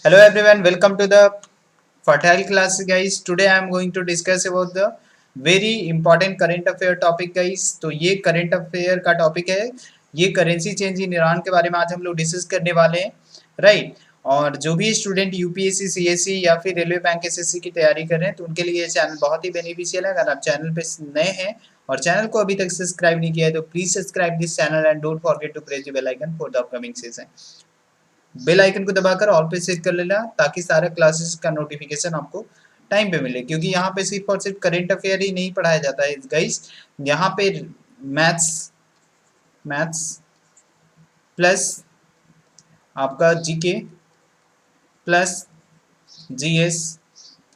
Hello everyone, welcome to the fertile class guys. Today I am going to discuss about the very important current affair topic guys. तो ये current affair का topic है, ये currency change in Iran के बारे में आज हम लोग डिस्कस करने वाले हैं, राइट। और जो भी स्टूडेंट यूपीएससी सीएससी या फिर रेलवे बैंक एसएससी की तैयारी कर रहे हैं तो उनके लिए ये चैनल बहुत ही बेनिफिशियल है। अगर आप चैनल पे नए हैं और चैनल को अभी तक सब्सक्राइब नहीं किया है तो please subscribe this channel and don't forget to press the bell icon for the upcoming session. Bell icon को दबाकर ऑल पे सेट कर लेना ताकि सारे क्लासेस का नोटिफिकेशन आपको टाइम पे मिले, क्योंकि यहाँ पे सिर्फ और सिर्फ करंट अफेयर ही नहीं पढ़ाया जाता है गाइस। यहाँ पे मैथ्स मैथ्स प्लस आपका जीके प्लस जीएस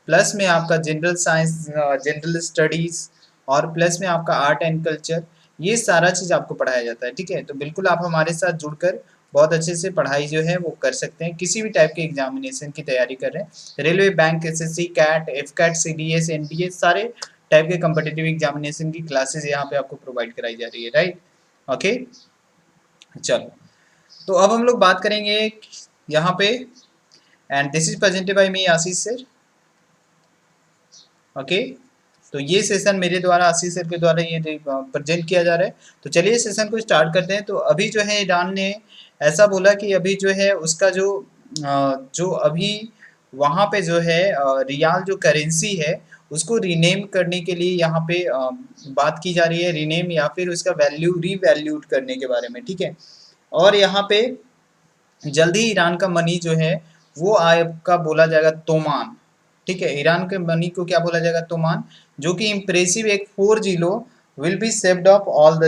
प्लस में आपका जनरल साइंस जनरल स्टडीज और प्लस में आपका आर्ट एंड कल्चर, ये सारा चीज़ आपको पढ़ाया जाता है, ठीक है। तो बिल्कुल आप हमारे साथ जुड़कर बहुत अच्छे से पढ़ाई जो है वो कर सकते हैं। किसी भी टाइप के एग्जामिनेशन की तैयारी कर रहे हैं, railway bank SSC CAT AFCAT CDS NDA सारे टाइप के कम्पिटिटिव एग्जामिनेशन की क्लासेस यहाँ पे आपको प्रोवाइड कराई जा रही है, राइट। ओके, चलो तो अब हम लोग बात करेंगे यहाँ पे, and this is presented by me Ashish sir. Okay, तो ये सेशन मेरे द्वारा आशीष सर के द्वारा ये प्रेजेंट किया जा रहा है। तो चलिए सेशन को स्टार्ट करते हैं। तो अभी जो है ईरान ने ऐसा बोला कि अभी जो है उसका जो अभी वहाँ पे जो है रियाल जो करेंसी है उसको रीनेम करने के लिए यहाँ पे बात की जा रही है, रीनेम या फिर उसका वैल्यू रीवैल्यूट करने के बारे में, ठीक है। और यहाँ पे जल्दी ईरान का मनी जो है वो आपका बोला जाएगा तोमान, ठीक है। ईरान के मनी को क्या बोला जाएगा? तोमान, जो कि इम्प्रेसिव एक 4 will be saved of all the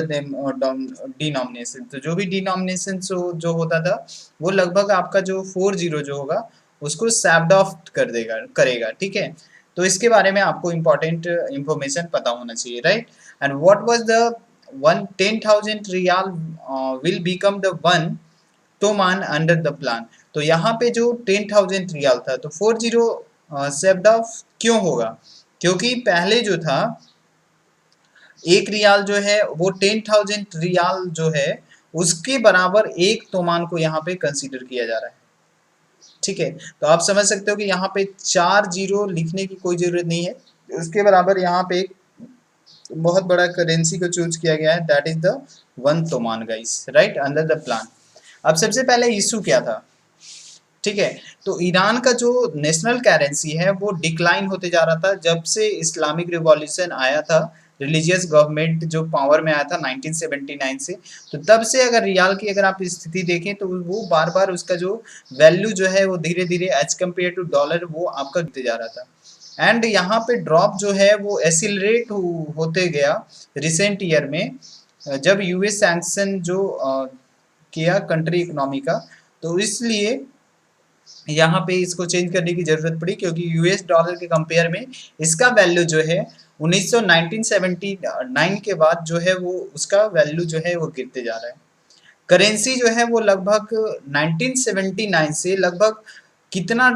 denomination. तो जो भी डिनोमिनेशन जो होता था वो लगभग आपका जो 40 जो होगा उसको सेव्ड ऑफ कर देगा करेगा, ठीक है। तो इसके बारे में आपको इम्पोर्टेंट इंफॉर्मेशन पता होना चाहिए, right. And what was the 10,000 rial will become the one toman under the plan. तो यहाँ पे जो 10,000 रियाल था तो 40 सेव्ड ऑफ क्यों होगा? क्योंकि पहले जो था एक रियाल जो है वो 10,000 रियाल जो है उसके बराबर एक तोमान को यहाँ पे कंसीडर किया जा रहा है, ठीक है। तो आप समझ सकते हो कि यहाँ पे 4 0 लिखने की कोई जरूरत नहीं है, उसके बराबर यहाँ पे एक बहुत बड़ा करेंसी को चूज किया गया है, that is the 1 toman guys, right, under the plan. अब सबसे पहले इशू क्या था, ठीक है। तो ईरान का जो नेशनल करेंसी है वो डिक्लाइन होते जा रहा था जब से इस्लामिक रिवॉल्यूशन आया था, रिलीजियस गवर्नमेंट जो पावर में आया था 1979 से। तो तब से अगर रियाल की अगर आप स्थिति देखें तो वो बार बार उसका जो वैल्यू जो है वो धीरे धीरे एज कम्पेयर टू डॉलर वो आपका गिरते जा रहा था। एंड यहाँ पे ड्रॉप जो है वो एसिलरेट होते गया रिसेंट ईयर में, जब यूएस सैंक्शन जो किया कंट्री इकोनॉमी का, तो इसलिए यहाँ पे इसको चेंज करने की जरूरत पड़ी, क्योंकि यूएस डॉलर के कंपेयर में इसका वैल्यू जो है 1979 के बाद जो है वो उसका वैल्यू जो है वो गिरते जा रहा है। करेंसी जो है वो लगभग 1979 से लगभग कितना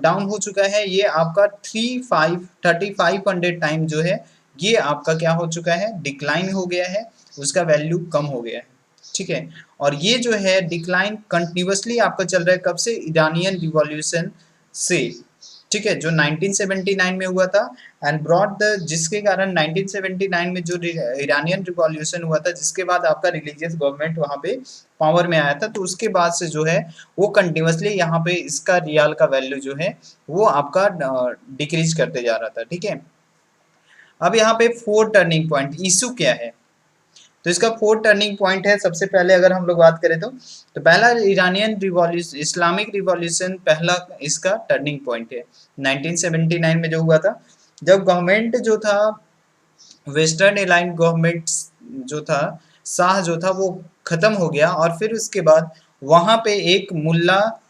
डाउन हो चुका है, ये आपका 3500 टाइम जो है ये आपका क्या हो चुका है, डिक्लाइन हो गया है, उसका वैल्यू कम हो गया है, ठीक है। और ये जो है डिक्लाइन कंटिन्यूसली आपका चल रहा है कब से? ईरानियन रिवॉल्यूशन से, ठीक है, जो 1979 में हुआ था। एंड ब्रॉड द जिसके कारण 1979 में जो ईरानियन रिवॉल्यूशन हुआ था जिसके बाद आपका रिलीजियस गवर्नमेंट वहाँ पे पावर में आया था, तो उसके बाद से जो है वो कंटिन्यूसली यहाँ पे इसका रियाल का वैल्यू जो है वो आपका डिक्रीज करते जा रहा था, ठीक है। अब यहाँ पे 4 टर्निंग पॉइंट इशू क्या है? तो इसका 4 टर्निंग पॉइंट है। सबसे पहले अगर हम लोग बात करें तो पहला ईरानियन रिवॉल्यूशन, इस्लामिक रिवॉल्यूशन पहला इसका टर्निंग पॉइंट है 1979 में जो हुआ था, जब गवर्नमेंट जो था वेस्टर्न अलाइंड गवर्नमेंट जो था, शाह जो था वो खत्म हो गया। और फिर उसके बाद वहां पे एक मुल्ला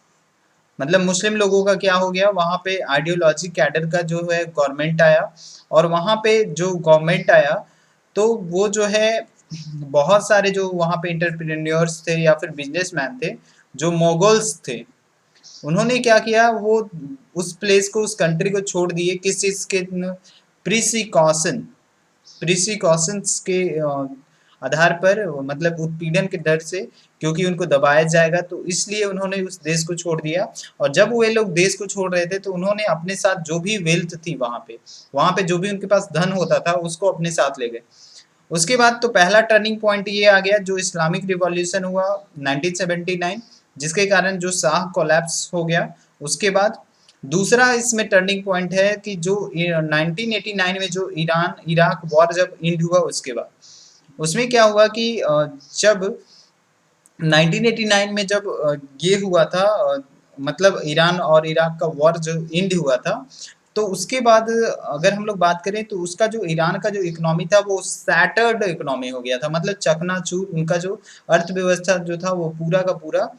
मतलब मुस्लिम लोगों का क्या हो गया, वहां पे आइडियोलॉजी कैडर का जो है गवर्नमेंट आया। और वहां पे जो गवर्नमेंट आया तो वो जो है बहुत सारे जो वहाँ पे इंटरप्रेन्योर्स थे या फिर बिजनेसमैन थे जो मोगल्स थे, उन्होंने क्या किया, वो उस प्लेस को उस कंट्री को छोड़ दिए। किस चीज़ के? प्रिसिकॉशन प्रिसिकॉशंस के आधार पर, मतलब उत्पीड़न के डर से, क्योंकि उनको दबाया जाएगा, तो इसलिए उन्होंने उस देश को छोड़ दिया। और जब वे लोग देश को छोड़ रहे थे तो उन्होंने अपने साथ जो भी वेल्थ थी वहाँ पे जो भी उनके पास धन होता था उसको अपने साथ ले गए। उसके बाद तो पहला टर्निंग पॉइंट ये आ गया जो इस्लामिक रिवॉल्यूशन हुआ 1979, जिसके कारण जो शाह कोलैप्स हो गया। उसके बाद दूसरा इसमें टर्निंग पॉइंट है कि जो 1989 में जो ईरान इराक वॉर जब इंड हुआ, उसके बाद उसमें क्या हुआ कि जब 1989 में जब ये हुआ था, मतलब ईरान और इराक का वॉर जो इंड हुआ था, तो उसके बाद अगर हम लोग बात करें तो उसका जो ईरान का जो इकोनॉमी था वो सैटर्ड इकोनॉमी हो गया था, मतलब चकनाचूर, उनका जो अर्थव्यवस्था जो था वो पूरा का पूरा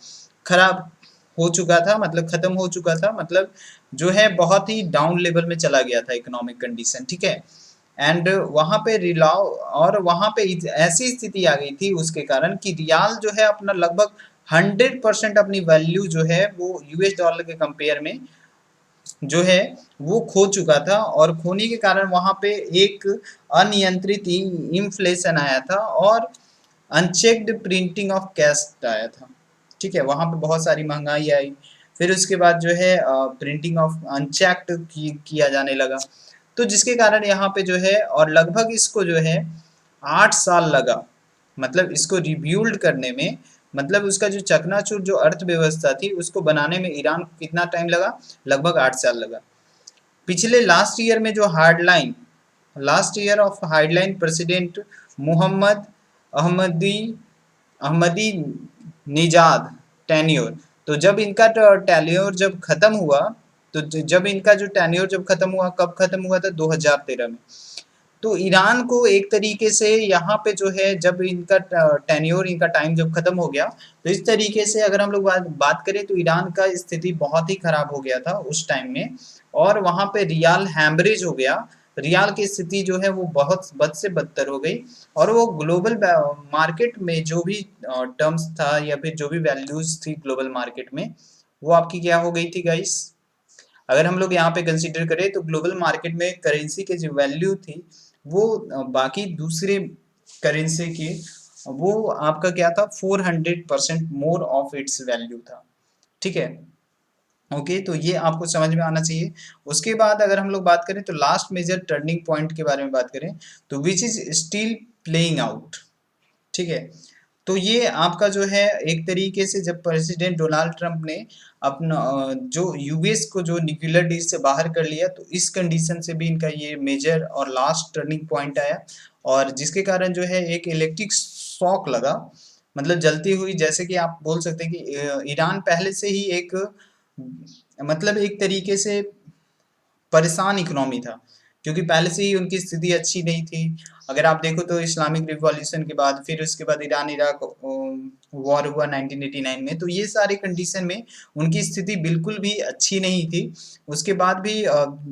खराब हो चुका था, मतलब खत्म हो चुका था, मतलब जो है बहुत ही डाउन लेवल में चला गया था इकोनॉमिक कंडीशन, ठीक है। एंड वहाँ पे रिलाव, और वहाँ पे ऐसी स्थिति आ गई थी उसके कारण कि रियाल जो है अपना लगभग 100% अपनी वैल्यू जो है वो यूएस डॉलर के कंपेयर में जो है वो खो चुका था। और खोने के कारण वहाँ पे एक अनियंत्रित इन्फ्लेशन आया था और अनचेक्ड प्रिंटिंग ऑफ कैश आया था, ठीक है। वहाँ पे बहुत सारी महंगाई आई, फिर उसके बाद जो है प्रिंटिंग ऑफ अनचेक्ड किया जाने लगा, तो जिसके कारण यहाँ पे जो है, और लगभग इसको जो है 8 साल लगा, मतलब इसको रिब्यूल्ड करने में, मतलब उसका जो चकनाचूर जो अर्थव्यवस्था थी उसको बनाने में ईरान को कितना टाइम लगा, लगभग 8 साल लगा। पिछले लास्ट ईयर में जो hardline, last year of hardline president Mohammad Ahmadi Ahmadinejad tenure, तो जब इनका टेन्योर जब खत्म हुआ, तो जब इनका जो टेन्योर जब खत्म हुआ, कब खत्म हुआ था, 2013 में। तो ईरान को एक तरीके से यहाँ पे जो है जब इनका टेन्योर, इनका टाइम जब खत्म हो गया, तो इस तरीके से अगर हम लोग बात करें तो ईरान का स्थिति बहुत ही खराब हो गया था उस टाइम में, और वहाँ पे रियाल हैमरेज हो गया। रियाल की स्थिति जो है वो बहुत बद से बदतर हो गई, और वो ग्लोबल मार्केट में जो भी टर्म्स था या फिर जो भी वैल्यूज थी ग्लोबल मार्केट में, वो आपकी क्या हो गई थी गाइस। अगर हम लोग यहाँ पे कंसीडर करें तो ग्लोबल मार्केट में करेंसी की जो वैल्यू थी वो बाकी दूसरे करेंसी की, वो आपका क्या था, 400% मोर ऑफ इट्स वैल्यू था, ठीक है। ओके, तो ये आपको समझ में आना चाहिए। उसके बाद अगर हम लोग बात करें तो लास्ट मेजर टर्निंग पॉइंट के बारे में बात करें तो which is still playing out, ठीक है। तो ये आपका जो है एक तरीके से जब प्रेसिडेंट डोनाल्ड ट्रंप ने अपना जो यूएस को जो न्यूक्लियर डील से बाहर कर लिया, तो इस कंडीशन से भी इनका ये मेजर और लास्ट टर्निंग पॉइंट आया, और जिसके कारण जो है एक इलेक्ट्रिक शॉक लगा, मतलब जलती हुई, जैसे कि आप बोल सकते हैं कि ईरान पहले से ही एक, मतलब एक तरीके से परेशान इकोनॉमी था, क्योंकि पहले से ही उनकी स्थिति अच्छी नहीं थी। अगर आप देखो तो इस्लामिक रिवॉल्यूशन के बाद, फिर उसके बाद ईरान इराक वॉर हुआ 1989 में, तो ये सारी कंडीशन में उनकी स्थिति बिल्कुल भी अच्छी नहीं थी। उसके बाद भी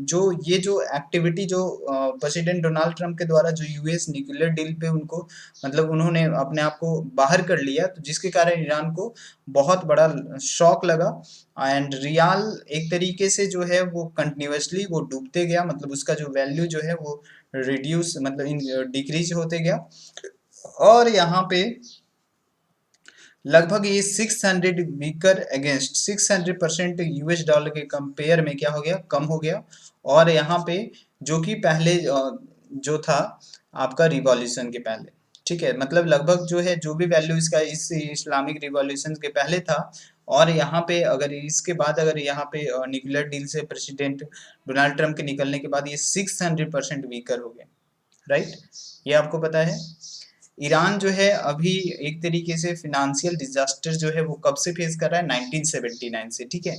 जो ये जो एक्टिविटी जो प्रेसिडेंट डोनाल्ड ट्रंप के द्वारा जो यूएस न्यूक्लियर डील पे उनको, मतलब उन्होंने अपने आप को बाहर कर लिया, तो जिसके कारण ईरान को बहुत बड़ा शॉक लगा, एंड रियाल एक तरीके से जो है वो कंटिन्यूसली वो डूबते गया, मतलब उसका जो वैल्यू जो है वो रिड्यूस, मतलब इन डिक्रीज होते गया, और यहाँ पे लगभग ये 600 वीकर अगेंस्ट 600% यूएस डॉलर के कंपेयर में क्या हो गया, कम हो गया। और यहाँ पे जो कि पहले जो था आपका रिवॉल्यूशन के पहले, ठीक है, मतलब लगभग जो है जो भी वैल्यू इसका इस इस्लामिक रिवॉल्यूशन के पहले था, और यहाँ पे अगर इसके बाद अगर यहाँ पे न्यूक्लियर डील से प्रेसिडेंट डोनाल्ड ट्रंप के निकलने के बाद ये 600% वीकर हो गए, राइट। ये आपको पता है। ईरान जो है अभी एक तरीके से फिनेंशियल डिजास्टर जो है वो कब से फेस कर रहा है, 1979 से, ठीक है।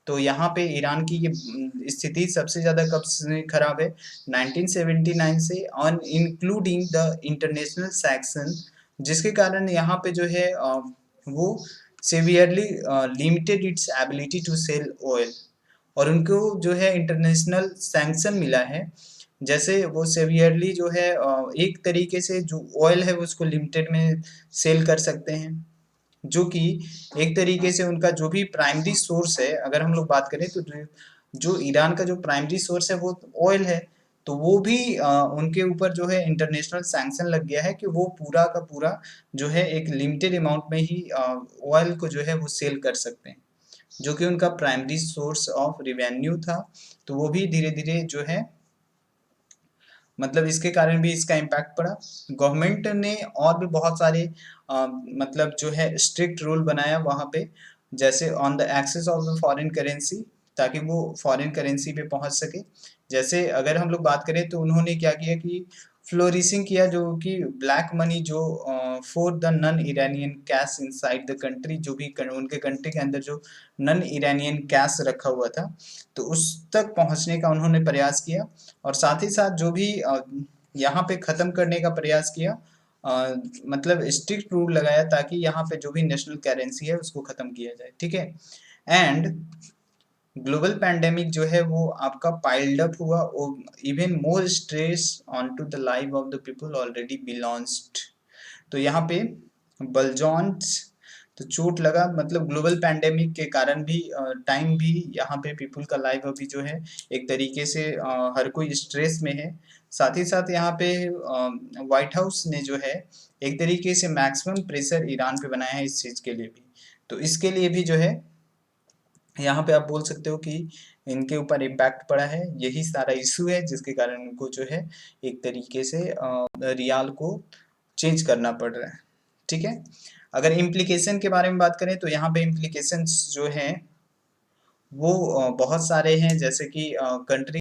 तो यहाँ पे ईरान की ये स्थिति सबसे ज्यादा कब से खराब है, 1979 से, on including the international sanction, जिसके कारण यहाँ पे जो है वो severely limited its ability to sell oil, और उनको जो है इंटरनेशनल सैंक्शन मिला है, जैसे वो सेवियरली जो है एक तरीके से जो ऑयल है उसको लिमिटेड में सेल कर सकते हैं, जो कि एक तरीके से उनका जो भी प्राइमरी सोर्स है, अगर हम लोग बात करें तो जो ईरान का जो प्राइमरी सोर्स है वो ऑयल है, तो वो भी उनके ऊपर जो है इंटरनेशनल सैंक्शन लग गया है कि वो पूरा का पूरा जो है एक लिमिटेड अमाउंट में ही ऑयल को जो है वो सेल कर सकते हैं, जो कि उनका प्राइमरी सोर्स ऑफ रिवेन्यू था। तो वो भी धीरे-धीरे जो है मतलब इसके कारण भी इसका इम्पैक्ट पड़ा। गवर्नमेंट ने और भी बहुत सारे मतलब जो है स्ट्रिक्ट रूल बनाया वहाँ पे, जैसे on the excess of the foreign currency, ताकि वो फॉरेन करेंसी पे पहुँच सके। जैसे अगर हम लोग बात करें तो उन्होंने क्या किया कि फ्लोरिशिंग किया, जो कि ब्लैक मनी जो for the non Iranian cash inside the country, जो भी उनके कंट्री के अंदर जो नॉन इरानियन कैश रखा हुआ था, तो उस तक पहुंचने का उन्होंने प्रयास किया। और साथ ही साथ जो भी यहाँ पे ख़त्म करने का प्रयास किया, मतलब स्ट्रिक्ट रूल लगाया ताकि यहाँ पे जो भी नेशनल करेंसी है उसको ख़त्म किया जाए, ठीक है। एंड ग्लोबल पैंडेमिक जो है वो आपका पाइल्ड अप हुआ, even more stress on to the life of the people already belonged. तो यहाँ पे बलजॉन्स, तो चोट लगा, मतलब ग्लोबल पैंडेमिक के कारण भी टाइम भी यहाँ पे पीपल का लाइफ अभी जो है एक तरीके से हर कोई स्ट्रेस में है। साथ ही साथ यहाँ पे व्हाइट हाउस ने जो है एक तरीके से मैक्सिमम प्रेशर ईरान पे बनाया है इस चीज़ के लिए भी। तो इसके लिए भी जो है यहाँ पे आप बोल सकते हो कि इनके ऊपर इम्पैक्ट पड़ा है। यही सारा इशू है जिसके कारण उनको जो है एक तरीके से रियाल को चेंज करना पड़ रहा है, ठीक है। अगर इम्प्लीकेशन के बारे में बात करें तो यहाँ पे इम्प्लीकेशंस जो हैं वो बहुत सारे हैं, जैसे कि कंट्री